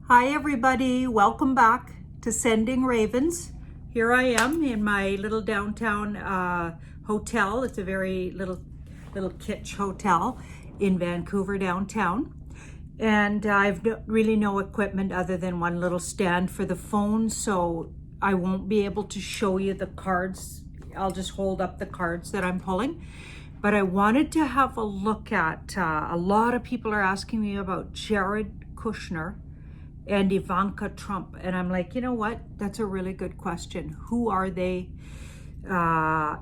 Hi everybody, welcome back to Sending Ravens. Here I am in my little downtown hotel. It's a very little kitsch hotel in Vancouver downtown. And I've really no equipment other than one little stand for the phone, so I won't be able to show you the cards. I'll just hold up the cards that I'm pulling. But I wanted to have a look at, a lot of people are asking me about Jared Kushner and Ivanka Trump. And I'm like, you know what? That's a really good question. Who are they?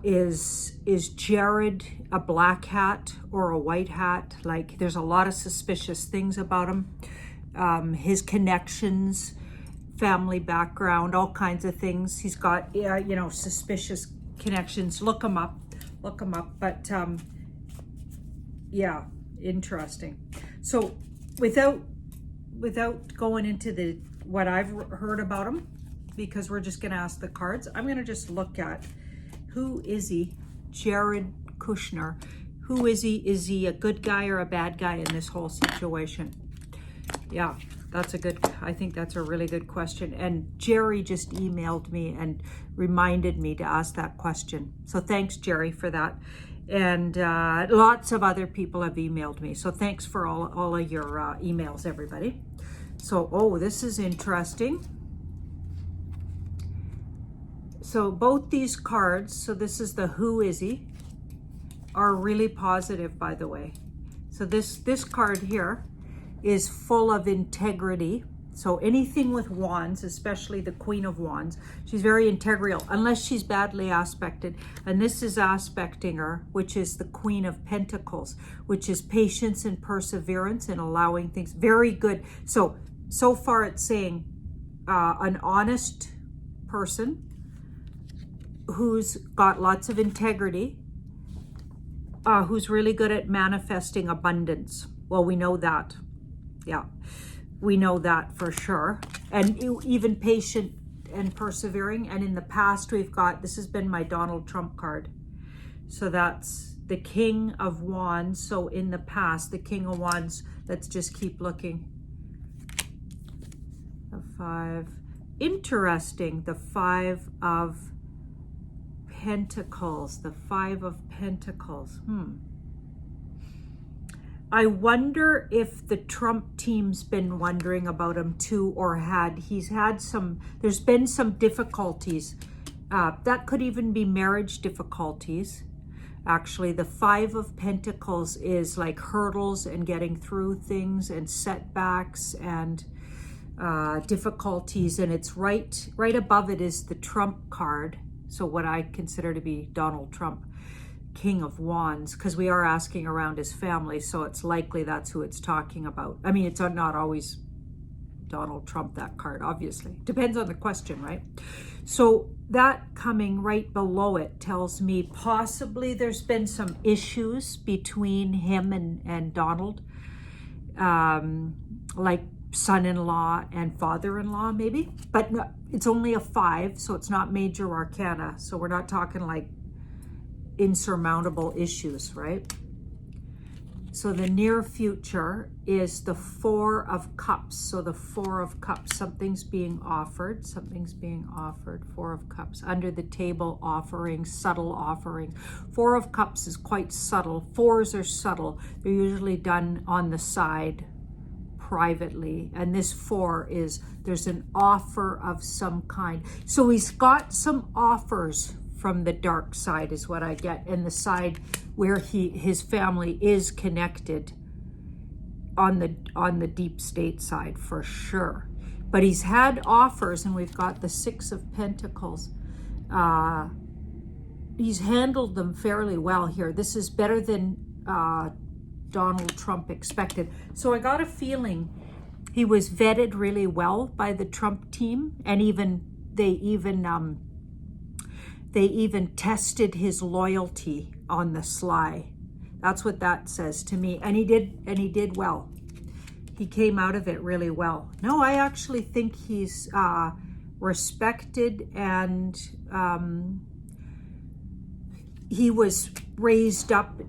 Is Jared a black hat or a white hat? Like, there's a lot of suspicious things about him. His connections, family background, all kinds of things. He's got, suspicious connections. Look him up. But yeah, interesting. So without going into what I've heard about him, because we're just going to ask the cards, I'm going to just look at who is he, Jared Kushner. Who is he? Is he a good guy or a bad guy in this whole situation? Yeah, I think that's a really good question. And Jerry just emailed me and reminded me to ask that question. So thanks, Jerry, for that. And lots of other people have emailed me. So thanks for all of your emails, everybody. So, this is interesting. So both these cards, so this is the who is he, are really positive, by the way. So this card here is full of integrity. So anything with wands, especially the Queen of Wands, she's very integral, unless she's badly aspected. And this is aspecting her, which is the Queen of Pentacles, which is patience and perseverance and allowing things. Very good. So far it's saying an honest person who's got lots of integrity, who's really good at manifesting abundance. Well, we know that. Yeah, we know that for sure. And even patient and persevering. And in the past, we've got, this has been my Donald Trump card. So that's the King of Wands. So in the past, the King of Wands, let's just keep looking. The 5. Interesting, the 5 of Pentacles. The 5 of Pentacles. I wonder if the Trump team's been wondering about him too, or there's been some difficulties. That could even be marriage difficulties. Actually, the 5 of Pentacles is like hurdles and getting through things and setbacks and difficulties. And it's right above it is the Trump card. So what I consider to be Donald Trump. King of Wands, because we are asking around his family, so it's likely that's who it's talking about. I mean, it's not always Donald Trump, that card, obviously. Depends on the question, right? So that coming right below it tells me possibly there's been some issues between him and Donald, like son-in-law and father-in-law maybe, but no, it's only a 5, so it's not major arcana, so we're not talking like insurmountable issues, right? So the near future is the 4 of Cups. So the 4 of Cups, something's being offered. 4 of Cups, under the table offering, subtle offering. 4 of Cups is quite subtle. 4s are subtle. They're usually done on the side privately. And this 4 is, there's an offer of some kind. So he's got some offers from the dark side is what I get, and the side where his family is connected on the deep state side for sure. But he's had offers, and we've got the 6 of Pentacles. He's handled them fairly well here. This is better than Donald Trump expected. So I got a feeling he was vetted really well by the Trump team, and they even tested his loyalty on the sly. That's what that says to me. And he did well. He came out of it really well. No, I actually think he's respected, and he was raised up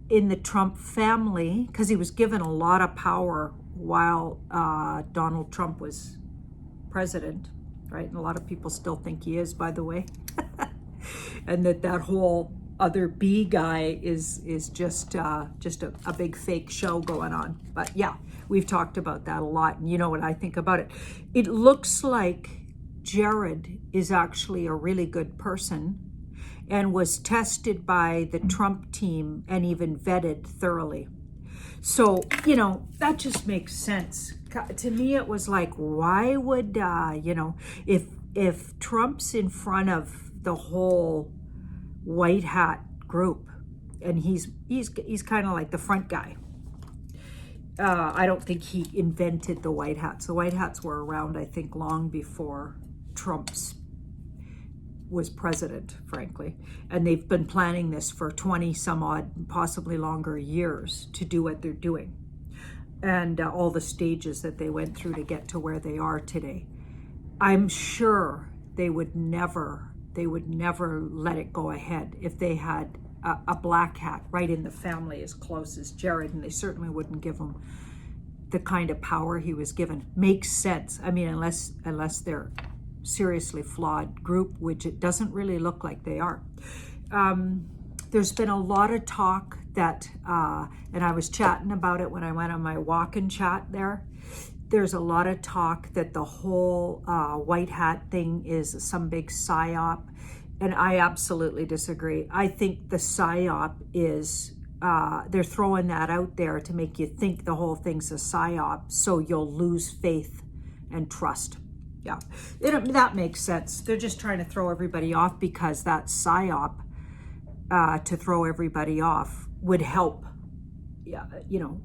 in the Trump family because he was given a lot of power while Donald Trump was president, right? And a lot of people still think he is, by the way. And that whole other B guy is just a big fake show going on. But yeah, we've talked about that a lot, and you know what I think about it. It looks like Jared is actually a really good person and was tested by the Trump team and even vetted thoroughly. So, you know, that just makes sense. To me, it was like, why would, you know, if Trump's in front of the whole white hat group, and he's kind of like the front guy. I don't think he invented the white hats. The white hats were around, I think, long before Trump's was president, frankly. And they've been planning this for 20 some odd, possibly longer years to do what they're doing. And all the stages that they went through to get to where they are today. I'm sure they would never let it go ahead if they had a black hat right in the family as close as Jared, and they certainly wouldn't give him the kind of power he was given. Makes sense. I mean, unless they're seriously flawed group, which it doesn't really look like they are. There's been a lot of talk that, and I was chatting about it when I went on my walk and chat there. There's a lot of talk that the whole white hat thing is some big psyop, and I absolutely disagree. I think the psyop is, they're throwing that out there to make you think the whole thing's a psyop, so you'll lose faith and trust. Yeah, that makes sense. They're just trying to throw everybody off because that psyop, to throw everybody off, would help. Yeah, you know,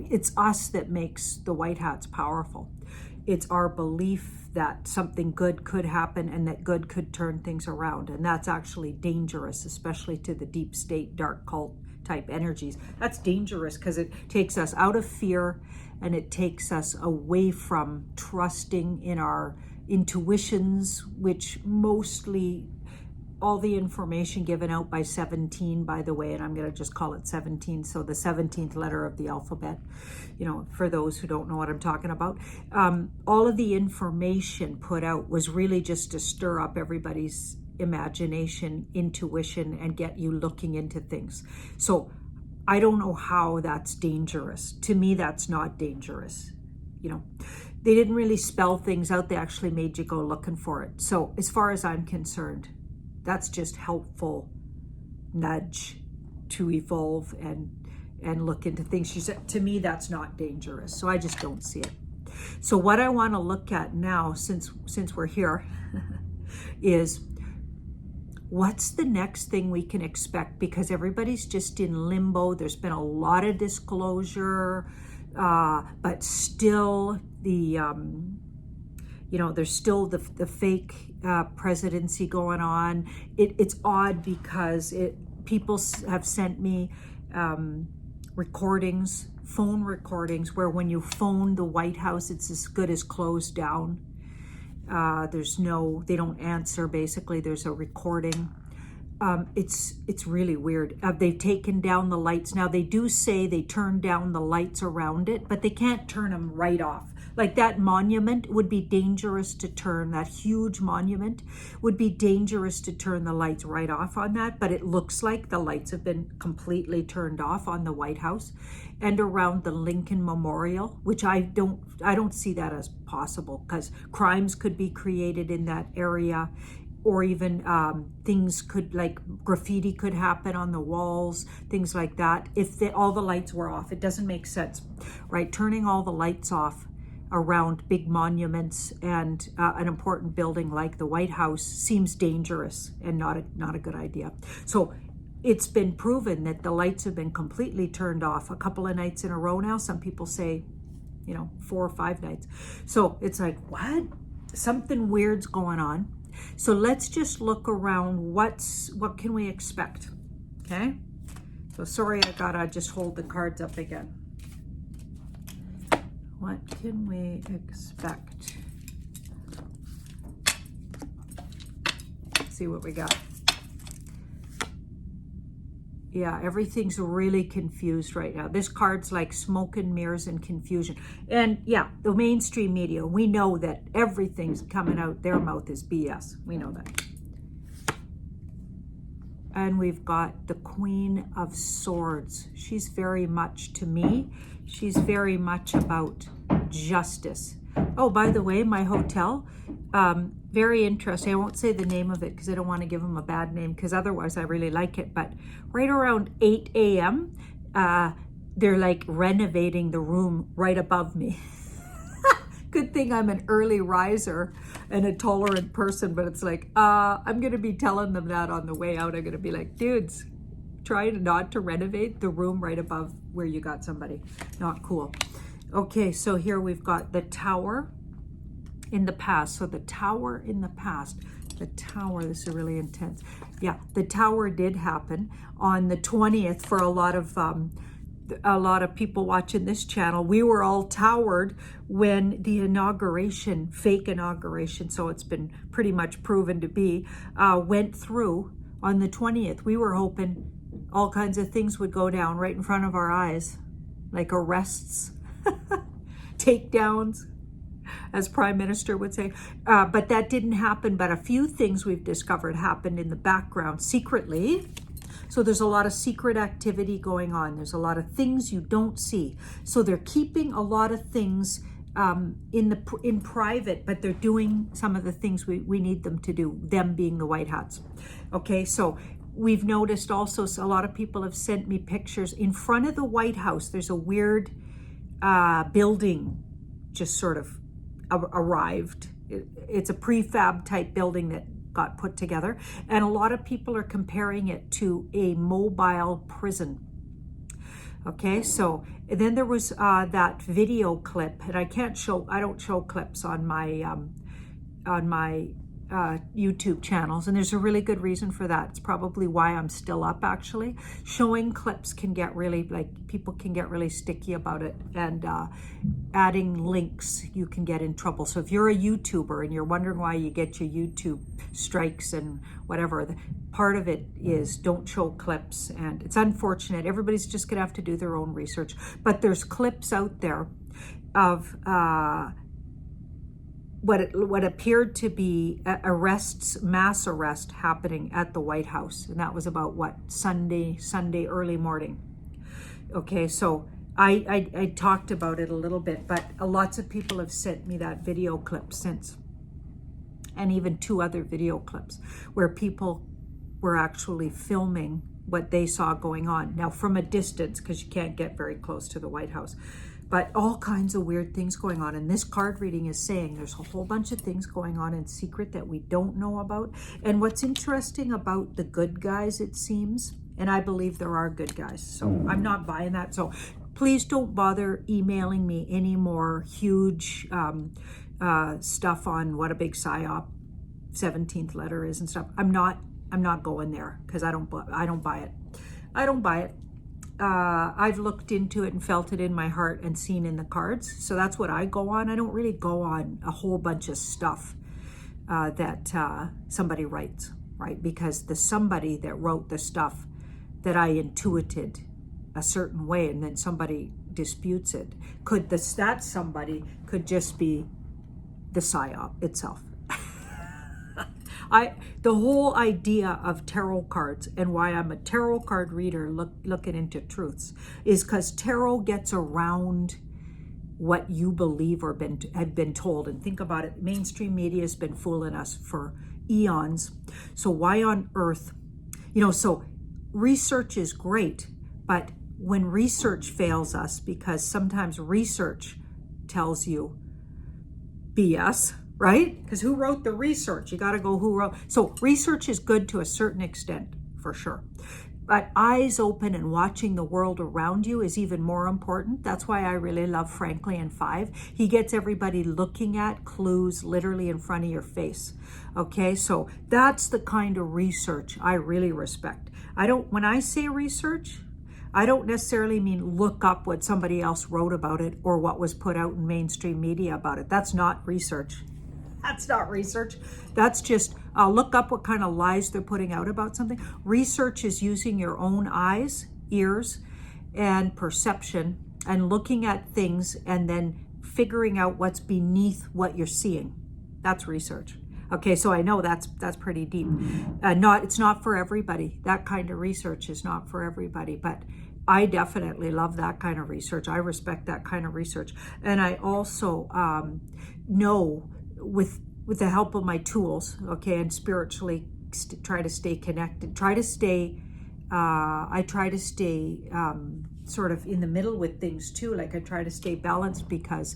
it's us that makes the white hats powerful. It's our belief that something good could happen and that good could turn things around. And that's actually dangerous, especially to the deep state, dark cult type energies. That's dangerous because it takes us out of fear and it takes us away from trusting in our intuitions, which mostly all the information given out by 17, by the way, and I'm going to just call it 17, so the 17th letter of the alphabet, you know, for those who don't know what I'm talking about. All of the information put out was really just to stir up everybody's imagination, intuition, and get you looking into things. So I don't know how that's dangerous. To me, that's not dangerous. You know, they didn't really spell things out. They actually made you go looking for it. So as far as I'm concerned, that's just helpful nudge to evolve and look into things. She said, to me, that's not dangerous. So I just don't see it. So what I want to look at now, since we're here, is what's the next thing we can expect? Because everybody's just in limbo. There's been a lot of disclosure, but still the, you know, there's still the fake presidency going on. It's odd because people have sent me recordings, phone recordings, where when you phone the White House, it's as good as closed down. They don't answer, basically. There's a recording. It's really weird. They've taken down the lights. Now, they do say they turn down the lights around it, but they can't turn them right off. Like that monument would be dangerous to turn, that huge monument would be dangerous to turn the lights right off on that, but it looks like the lights have been completely turned off on the White House and around the Lincoln Memorial, which I don't see that as possible, because crimes could be created in that area, or even things could, like graffiti could happen on the walls, things like that. If all the lights were off, it doesn't make sense, right? Turning all the lights off around big monuments and an important building like the White House seems dangerous and not a good idea. So it's been proven that the lights have been completely turned off a couple of nights in a row now. Some people say, 4 or 5 nights. So it's like, what? Something weird's going on. So let's just look around. What can we expect? Okay. So sorry, I gotta just hold the cards up again. What can we expect? Let's see what we got. Yeah, everything's really confused right now. This card's like smoke and mirrors and confusion. And yeah, the mainstream media, we know that everything's coming out their mouth is BS. We know that. And we've got the Queen of Swords. She's very much, to me, she's very much about justice. Oh, by the way, my hotel, very interesting. I won't say the name of it because I don't want to give them a bad name, because otherwise I really like it. But right around 8 a.m., they're like renovating the room right above me. Good thing I'm an early riser and a tolerant person, but it's like, I'm going to be telling them that on the way out. I'm going to be like, dudes, try not to renovate the room right above where you got somebody. Not cool. Okay, so here we've got the Tower in the past. So the Tower in the past, the Tower, this is really intense. Yeah, the Tower did happen on the 20th for a lot of people watching this channel. We were all towered when the inauguration, fake inauguration, so it's been pretty much proven to be, went through on the 20th. We were hoping all kinds of things would go down right in front of our eyes, like arrests, takedowns, as Prime Minister would say. But that didn't happen. But a few things we've discovered happened in the background secretly. So there's a lot of secret activity going on. There's a lot of things you don't see. So they're keeping a lot of things in private, but they're doing some of the things we need them to do, them being the white hats. Okay, so we've noticed also, so a lot of people have sent me pictures in front of the White House. There's a weird building just sort of arrived. It's a prefab type building that got put together, and a lot of people are comparing it to a mobile prison. Okay, so then there was that video clip, and I don't show clips on my YouTube channels, and there's a really good reason for that. It's probably why I'm still up, actually. Showing clips can get really, like, people can get really sticky about it, and adding links, you can get in trouble. So if you're a YouTuber and you're wondering why you get your YouTube strikes and whatever, part of it is don't show clips, and it's unfortunate. Everybody's just gonna have to do their own research, but there's clips out there of what appeared to be arrests, mass arrest happening at the White House. And that was about what, Sunday early morning. Okay, so I talked about it a little bit, but lots of people have sent me that video clip since, and even 2 other video clips where people were actually filming what they saw going on. Now from a distance, because you can't get very close to the White House. But all kinds of weird things going on. And this card reading is saying there's a whole bunch of things going on in secret that we don't know about. And what's interesting about the good guys, it seems, and I believe there are good guys, so I'm not buying that. So please don't bother emailing me any more huge stuff on what a big psyop 17th letter is and stuff. I'm not going there, because I don't buy it. I don't buy it. I've looked into it and felt it in my heart and seen in the cards. So that's what I go on. I don't really go on a whole bunch of stuff that somebody writes, right? Because the somebody that wrote the stuff that I intuited a certain way, and then somebody disputes it, that somebody could just be the psyop itself. The whole idea of tarot cards, and why I'm a tarot card reader looking into truths, is because tarot gets around what you believe or have been told. And think about it, mainstream media has been fooling us for eons. So why on earth, so research is great, but when research fails us, because sometimes research tells you BS, right? Because who wrote the research? You got to go who wrote. So research is good to a certain extent, for sure. But eyes open and watching the world around you is even more important. That's why I really love Franklin 5. He gets everybody looking at clues literally in front of your face. Okay, so that's the kind of research I really respect. When I say research, I don't necessarily mean look up what somebody else wrote about it or what was put out in mainstream media about it. That's not research. That's not research. That's just look up what kind of lies they're putting out about something. Research is using your own eyes, ears, and perception and looking at things and then figuring out what's beneath what you're seeing. That's research. Okay, so I know that's pretty deep. It's not for everybody. That kind of research is not for everybody, but I definitely love that kind of research. I respect that kind of research. And I also know with the help of my tools, okay, and spiritually try to stay connected, I try to stay sort of in the middle with things too. Like I try to stay balanced because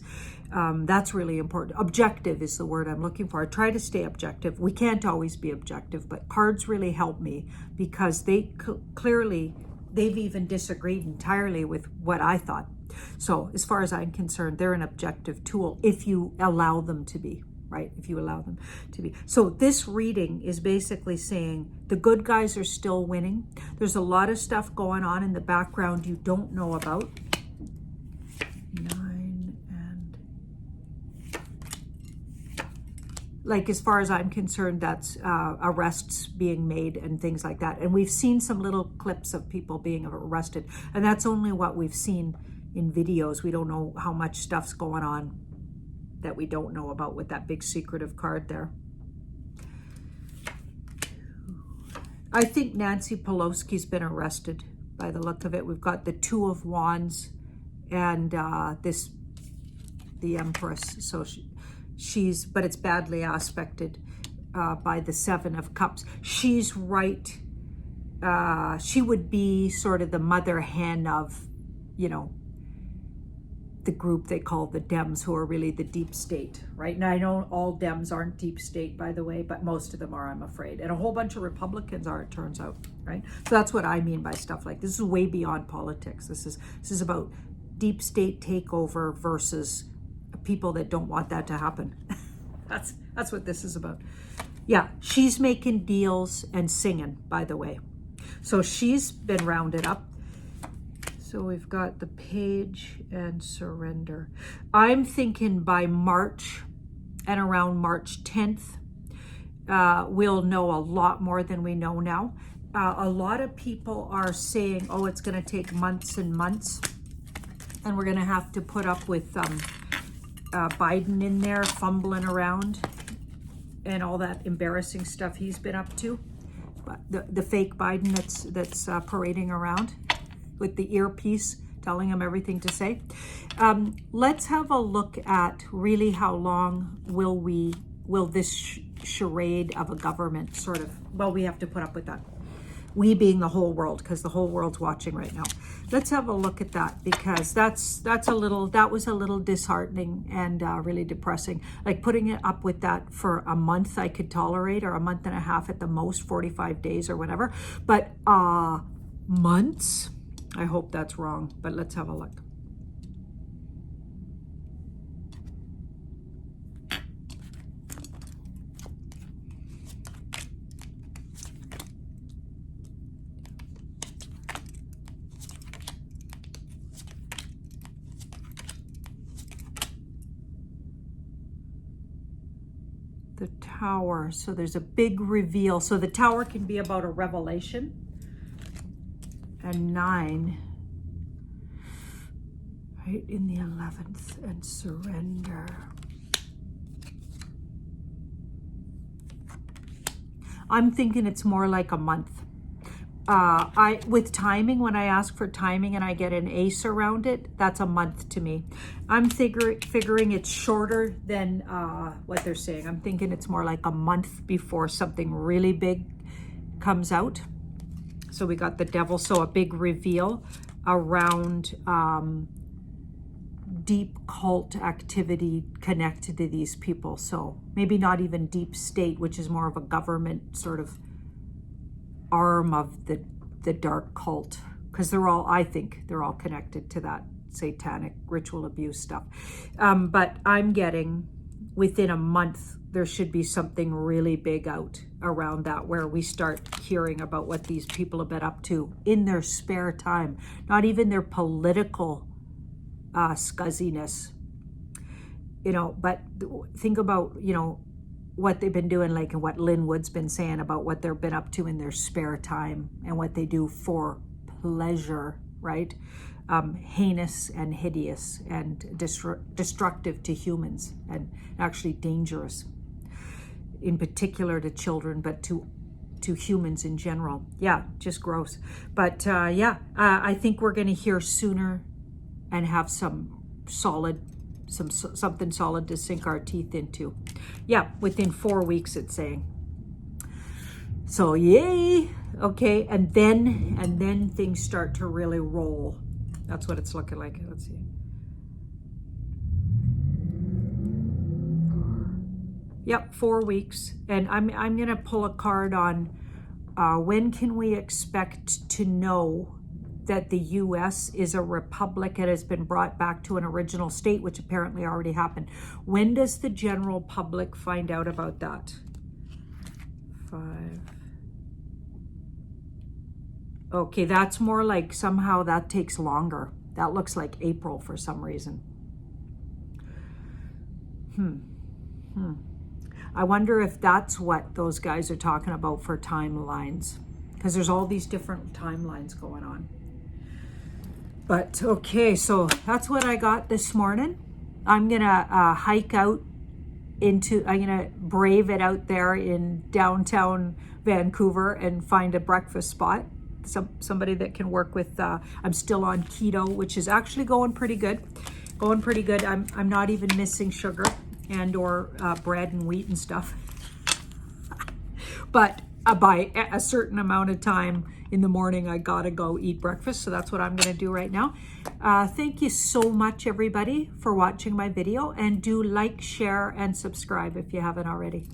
that's really important. Objective is the word I'm looking for. I try to stay objective. We can't always be objective, but cards really help me because they clearly, they've even disagreed entirely with what I thought. So as far as I'm concerned, they're an objective tool if you allow them to be, right? If you allow them to be. So this reading is basically saying the good guys are still winning. There's a lot of stuff going on in the background you don't know about. 9 and... Like as far as I'm concerned, that's arrests being made and things like that. And we've seen some little clips of people being arrested. And that's only what we've seen in videos. We don't know how much stuff's going on that we don't know about with that big secretive card there. I think Nancy Pelosi's been arrested by the look of it. We've got the 2 of Wands and the Empress. So she's, but it's badly aspected by the 7 of Cups. She's right. She would be sort of the mother hen of, you know, the group they call the Dems, who are really the deep state, right? Now, I know all Dems aren't deep state, by the way, but most of them are, I'm afraid. And a whole bunch of Republicans are, it turns out, right? So that's what I mean by stuff like this is way beyond politics. This is about deep state takeover versus people that don't want that to happen. That's what this is about. Yeah, she's making deals and singing, by the way. So she's been rounded up. So we've got the Page and Surrender. I'm thinking by March and around March 10th, we'll know a lot more than we know now. A lot of people are saying, oh, it's going to take months and months. And we're going to have to put up with Biden in there fumbling around and all that embarrassing stuff he's been up to. The fake Biden that's parading around with the earpiece telling him everything to say. Let's have a look at really how long will this charade of a government sort of, well, we have to put up with that. We being the whole world, because the whole world's watching right now. Let's have a look at that, because that was a little disheartening and really depressing. Like putting it up with that for a month I could tolerate, or a month and a half at the most, 45 days or whatever. But months? I hope that's wrong, but let's have a look. The Tower. So there's a big reveal. So the Tower can be about a revelation. And 9, right in the 11th, and Surrender. I'm thinking it's more like a month. With timing, when I ask for timing and I get an ace around it, that's a month to me. I'm figuring it's shorter than what they're saying. I'm thinking it's more like a month before something really big comes out. So we got the Devil, so a big reveal around deep cult activity connected to these people. So maybe not even deep state, which is more of a government sort of arm of the dark cult, because I think they're all connected to that satanic ritual abuse stuff. But I'm getting within a month, there should be something really big out around that, where we start hearing about what these people have been up to in their spare time, not even their political scuzziness, you know. But think about, you know, what they've been doing, like what Lynn Wood's been saying about what they've been up to in their spare time and what they do for pleasure, right? Heinous and hideous and destructive to humans, and actually dangerous, in particular to children, but to humans in general. Yeah, just gross. But I think we're going to hear sooner and have something solid to sink our teeth into. Yeah, within 4 weeks, it's saying. So yay. Okay, and then things start to really roll. That's what it's looking like. Let's see. Yep, 4 weeks. And I'm gonna pull a card on when can we expect to know that the US is a republic and has been brought back to an original state, which apparently already happened. When does the general public find out about that? 5. Okay, that's more like somehow that takes longer. That looks like April for some reason. I wonder if that's what those guys are talking about for timelines, because there's all these different timelines going on. But okay, so that's what I got this morning. I'm gonna hike out I'm gonna brave it out there in downtown Vancouver and find a breakfast spot. Somebody that can work with, I'm still on keto, which is actually going pretty good. I'm not even missing sugar and or bread and wheat and stuff. But by a certain amount of time in the morning, I gotta go eat breakfast. So that's what I'm gonna do right now. Thank you so much, everybody, for watching my video, and do like, share, and subscribe if you haven't already.